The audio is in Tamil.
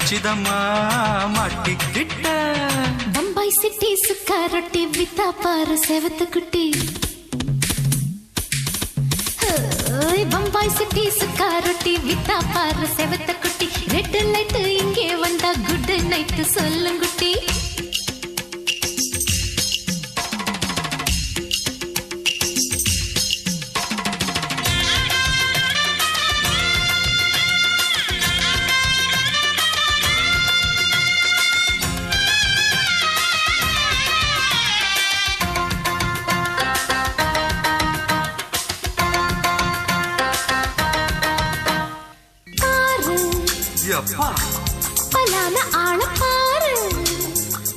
வச்சிதம்மா மாட்டிக்கிட்ட. பம்பாய் சிட்டி சுக்கா ரொட்டி வித்தா பாரு செவத்து குட்டி. பம்பாய் சிட்டி சுக்கா ரொட்டி வித்தா பாரு செவத்த குட்டி. ரெட் லைட் இங்கே வந்தா குட் நைட் சொல்லுங்குட்டி.